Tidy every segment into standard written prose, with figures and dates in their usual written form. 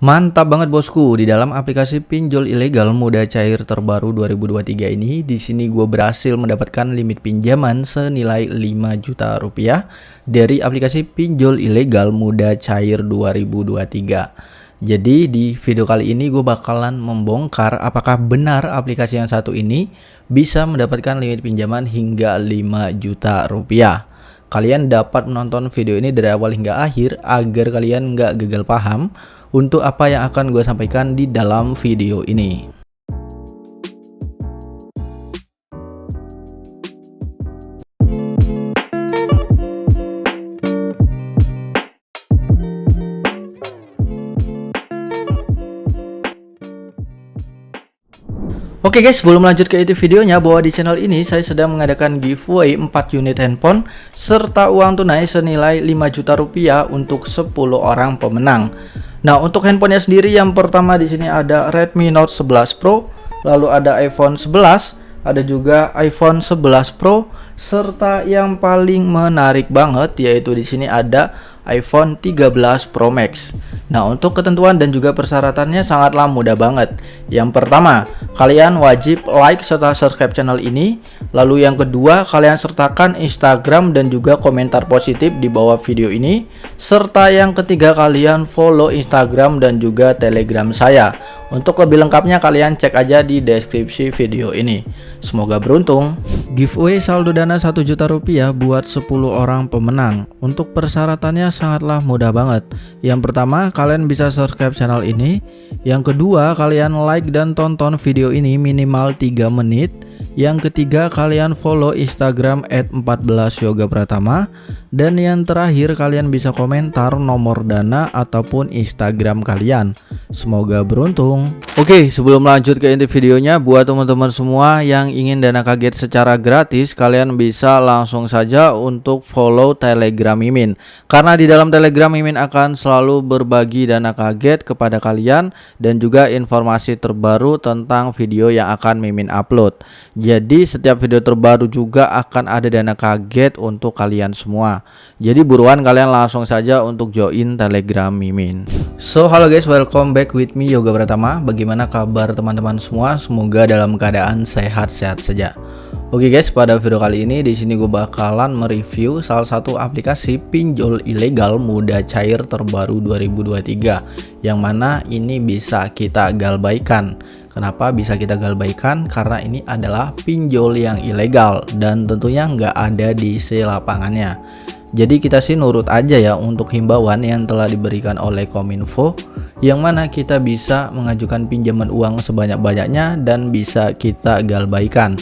Mantap banget bosku, di dalam aplikasi pinjol ilegal mudah cair terbaru 2023 ini, di sini gue berhasil mendapatkan limit pinjaman senilai 5 juta rupiah dari aplikasi pinjol ilegal mudah cair 2023. Jadi di video kali ini gue bakalan membongkar apakah benar aplikasi yang satu ini bisa mendapatkan limit pinjaman hingga 5 juta rupiah. Kalian dapat menonton video ini dari awal hingga akhir agar kalian nggak gagal paham untuk apa yang akan gue sampaikan di dalam video ini. Oke guys, sebelum lanjut ke itu videonya, bahwa di channel ini saya sedang mengadakan giveaway 4 unit handphone serta uang tunai senilai 5 juta rupiah untuk 10 orang pemenang. Nah, untuk handphonenya sendiri yang pertama di sini ada Redmi Note 11 Pro, lalu ada iPhone 11, ada juga iPhone 11 Pro, serta yang paling menarik banget yaitu di sini ada iPhone 13 Pro Max. Nah, untuk ketentuan dan juga persyaratannya sangatlah mudah banget. Yang pertama, kalian wajib like serta subscribe channel ini. Lalu yang kedua, kalian sertakan Instagram dan juga komentar positif di bawah video ini. Serta yang ketiga, kalian follow Instagram dan juga Telegram saya. Untuk lebih lengkapnya kalian cek aja di deskripsi video ini. Semoga beruntung. Giveaway saldo dana 1 juta rupiah buat 10 orang pemenang. Untuk persyaratannya sangatlah mudah banget. Yang pertama, kalian bisa subscribe channel ini. Yang kedua, kalian like dan tonton video ini minimal 3 menit. Yang ketiga, kalian follow Instagram @14yogapratama. Dan yang terakhir, kalian bisa komentar nomor dana ataupun Instagram kalian. Semoga beruntung. Oke, sebelum lanjut ke inti videonya, buat teman-teman semua yang ingin dana kaget secara gratis, kalian bisa langsung saja untuk follow Telegram Mimin. Karena di dalam Telegram Mimin akan selalu berbagi dana kaget kepada kalian dan juga informasi terbaru tentang video yang akan Mimin upload. Jadi setiap video terbaru juga akan ada dana kaget untuk kalian semua. Jadi buruan kalian langsung saja untuk join Telegram Mimin. So halo guys, welcome back with me Yoga Pratama. Bagaimana kabar teman-teman semua? Semoga dalam keadaan sehat-sehat saja. Oke guys, pada video kali ini di sini gue bakalan mereview salah satu aplikasi pinjol ilegal mudah cair terbaru 2023 yang mana ini bisa kita galbaikan. Kenapa bisa kita galbaikan? Karena ini adalah pinjol yang ilegal dan tentunya nggak ada di lapangannya. Jadi kita sih nurut aja ya untuk himbauan yang telah diberikan oleh Kominfo, yang mana kita bisa mengajukan pinjaman uang sebanyak-banyaknya dan bisa kita galbaikan.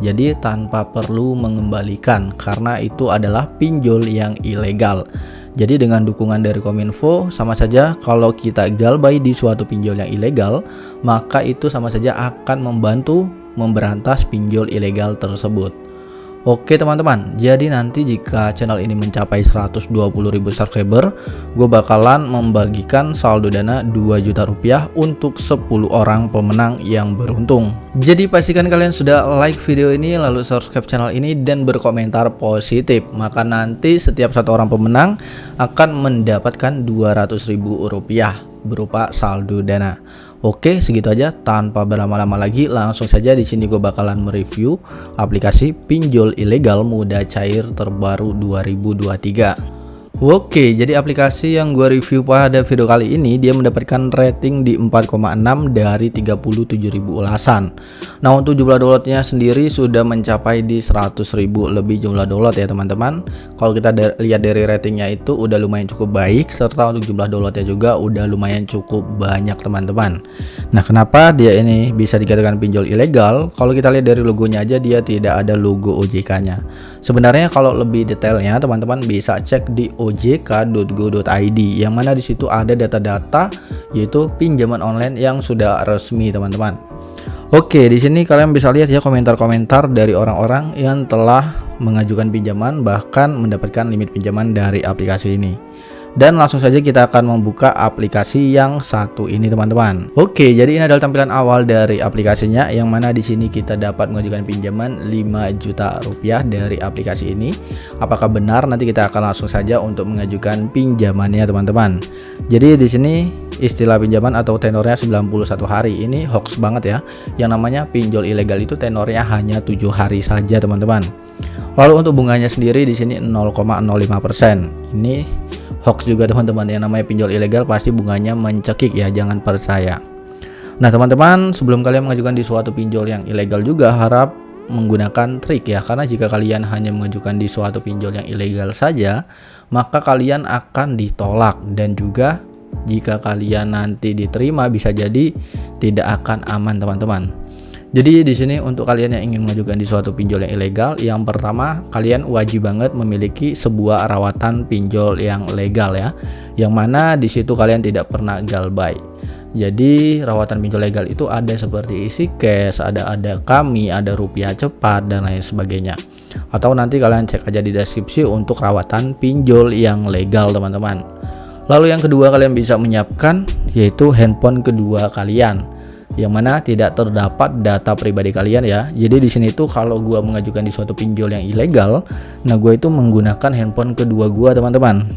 Jadi tanpa perlu mengembalikan karena itu adalah pinjol yang ilegal. Jadi dengan dukungan dari Kominfo, sama saja kalau kita galbai di suatu pinjol yang ilegal, maka itu sama saja akan membantu memberantas pinjol ilegal tersebut. Oke teman-teman, jadi nanti jika channel ini mencapai 120.000 subscriber, gue bakalan membagikan saldo dana 2 juta rupiah untuk 10 orang pemenang yang beruntung. Jadi pastikan kalian sudah like video ini, lalu subscribe channel ini dan berkomentar positif. Maka nanti setiap satu orang pemenang akan mendapatkan 200.000 rupiah berupa saldo dana. Oke, segitu aja tanpa berlama-lama lagi, langsung saja di sini gue bakalan mereview aplikasi pinjol ilegal mudah cair terbaru 2023. Oke, jadi aplikasi yang gue review pada video kali ini dia mendapatkan rating di 4,6 dari 37.000 ulasan. Nah, untuk jumlah downloadnya sendiri sudah mencapai di 100.000 lebih jumlah download ya teman-teman. Kalau kita lihat dari ratingnya itu udah lumayan cukup baik, serta untuk jumlah downloadnya juga udah lumayan cukup banyak teman-teman. Nah, kenapa dia ini bisa dikatakan pinjol ilegal? Kalau kita lihat dari logonya aja dia tidak ada logo OJK-nya. Sebenarnya kalau lebih detailnya teman-teman bisa cek di ojk.go.id yang mana di situ ada data-data yaitu pinjaman online yang sudah resmi teman-teman. Oke, di sini kalian bisa lihat ya komentar-komentar dari orang-orang yang telah mengajukan pinjaman bahkan mendapatkan limit pinjaman dari aplikasi ini. Dan langsung saja kita akan membuka aplikasi yang satu ini teman-teman. Oke, jadi ini adalah tampilan awal dari aplikasinya, yang mana di sini kita dapat mengajukan pinjaman 5 juta rupiah dari aplikasi ini. Apakah benar? Nanti kita akan langsung saja untuk mengajukan pinjamannya teman-teman. Jadi di sini istilah pinjaman atau tenornya 91 hari ini hoax banget ya. Yang namanya pinjol ilegal itu tenornya hanya 7 hari saja teman-teman. Lalu untuk bunganya sendiri di sini 0,05%. Ini hoax juga teman-teman, yang namanya pinjol ilegal pasti bunganya mencekik ya, jangan percaya. Nah teman-teman, sebelum kalian mengajukan di suatu pinjol yang ilegal juga harap menggunakan trik ya, karena jika kalian hanya mengajukan di suatu pinjol yang ilegal saja, maka kalian akan ditolak, dan juga jika kalian nanti diterima bisa jadi tidak akan aman teman-teman. Jadi di sini untuk kalian yang ingin mengajukan di suatu pinjol yang ilegal, yang pertama kalian wajib banget memiliki sebuah rawatan pinjol yang legal ya, yang mana di situ kalian tidak pernah galbay. Jadi rawatan pinjol legal itu ada seperti isi cash, ada kami, ada rupiah cepat dan lain sebagainya. Atau nanti kalian cek aja di deskripsi untuk rawatan pinjol yang legal teman-teman. Lalu yang kedua kalian bisa menyiapkan yaitu handphone kedua kalian, yang mana tidak terdapat data pribadi kalian ya. Jadi di sini tuh kalau gua mengajukan di suatu pinjol yang ilegal, nah gua itu menggunakan handphone kedua gua teman-teman.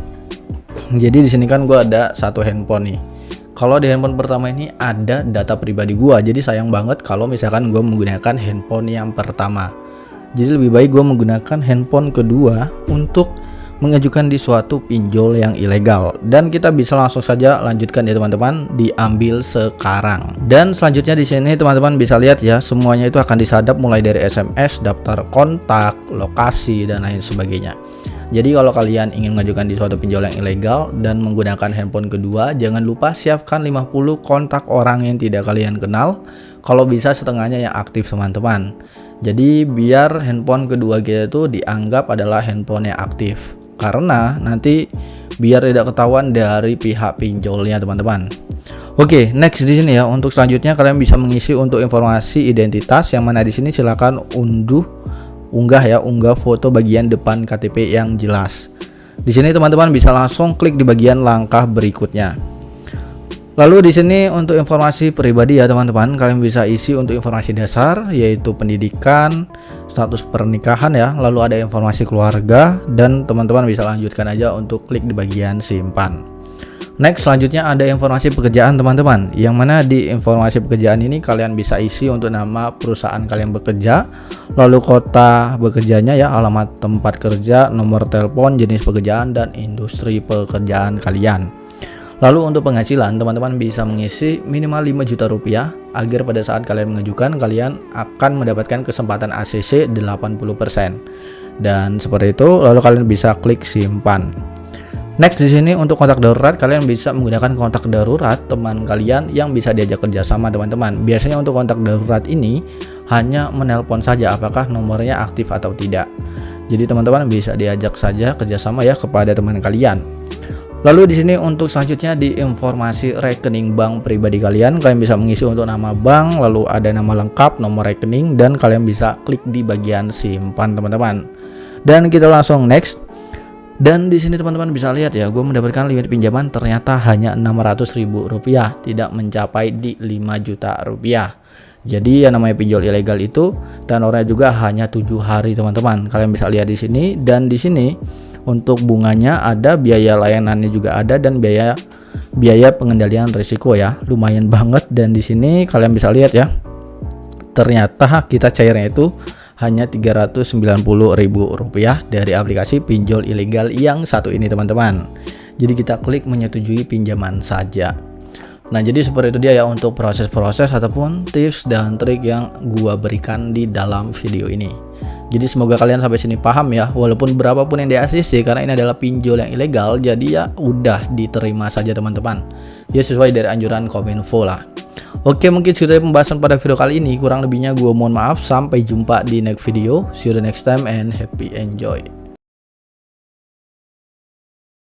Jadi di sini kan gua ada satu handphone nih. Kalau di handphone pertama ini ada data pribadi gua, jadi sayang banget kalau misalkan gua menggunakan handphone yang pertama. Jadi lebih baik gua menggunakan handphone kedua untuk mengajukan di suatu pinjol yang ilegal. Dan kita bisa langsung saja lanjutkan ya teman-teman, diambil sekarang. Dan selanjutnya di sini teman-teman bisa lihat ya, semuanya itu akan disadap mulai dari SMS, daftar kontak, lokasi dan lain sebagainya. Jadi kalau kalian ingin mengajukan di suatu pinjol yang ilegal dan menggunakan handphone kedua, jangan lupa siapkan 50 kontak orang yang tidak kalian kenal, kalau bisa setengahnya yang aktif teman-teman. Jadi biar handphone kedua kita itu dianggap adalah handphone yang aktif, karena nanti biar tidak ketahuan dari pihak pinjolnya teman-teman. Oke, next di sini ya. Untuk selanjutnya kalian bisa mengisi untuk informasi identitas, yang mana di sini silakan unggah foto bagian depan KTP yang jelas. Di sini teman-teman bisa langsung klik di bagian langkah berikutnya. Lalu di sini untuk informasi pribadi ya teman-teman, kalian bisa isi untuk informasi dasar yaitu pendidikan, status pernikahan ya, lalu ada informasi keluarga, dan teman-teman bisa lanjutkan aja untuk klik di bagian simpan. Next selanjutnya ada informasi pekerjaan teman-teman, yang mana di informasi pekerjaan ini kalian bisa isi untuk nama perusahaan kalian bekerja, lalu kota bekerjanya ya, alamat tempat kerja, nomor telepon, jenis pekerjaan, dan industri pekerjaan kalian. Lalu untuk penghasilan teman-teman bisa mengisi minimal 5 juta rupiah agar pada saat kalian mengajukan kalian akan mendapatkan kesempatan ACC 80%. Dan seperti itu, lalu kalian bisa klik simpan. Next di sini untuk kontak darurat, kalian bisa menggunakan kontak darurat teman kalian yang bisa diajak kerjasama teman-teman. Biasanya untuk kontak darurat ini hanya menelpon saja apakah nomornya aktif atau tidak. Jadi teman-teman bisa diajak saja kerjasama ya kepada teman kalian. Lalu di sini untuk selanjutnya di informasi rekening bank pribadi kalian bisa mengisi untuk nama bank, lalu ada nama lengkap, nomor rekening, dan kalian bisa klik di bagian simpan teman-teman. Dan kita langsung next. Dan di sini teman-teman bisa lihat ya, gue mendapatkan limit pinjaman ternyata hanya Rp600.000, tidak mencapai di 5 juta rupiah. Jadi yang namanya pinjol ilegal itu tenornya juga hanya 7 hari teman-teman. Kalian bisa lihat di sini, dan di sini untuk bunganya ada, biaya layanannya juga ada, dan biaya pengendalian risiko ya, lumayan banget. Dan di sini kalian bisa lihat ya, ternyata kita cairnya itu hanya Rp390.000 dari aplikasi pinjol ilegal yang satu ini teman-teman. Jadi kita klik menyetujui pinjaman saja. Nah jadi seperti itu dia ya untuk proses-proses ataupun tips dan trik yang gua berikan di dalam video ini. Jadi semoga kalian sampai sini paham ya, walaupun berapapun yang di ACC, karena ini adalah pinjol yang ilegal, jadi ya udah diterima saja teman-teman. Ya sesuai dari anjuran Kominfo lah. Oke, mungkin segitu pembahasan pada video kali ini, kurang lebihnya gue mohon maaf. Sampai jumpa di next video. See you the next time and happy enjoy.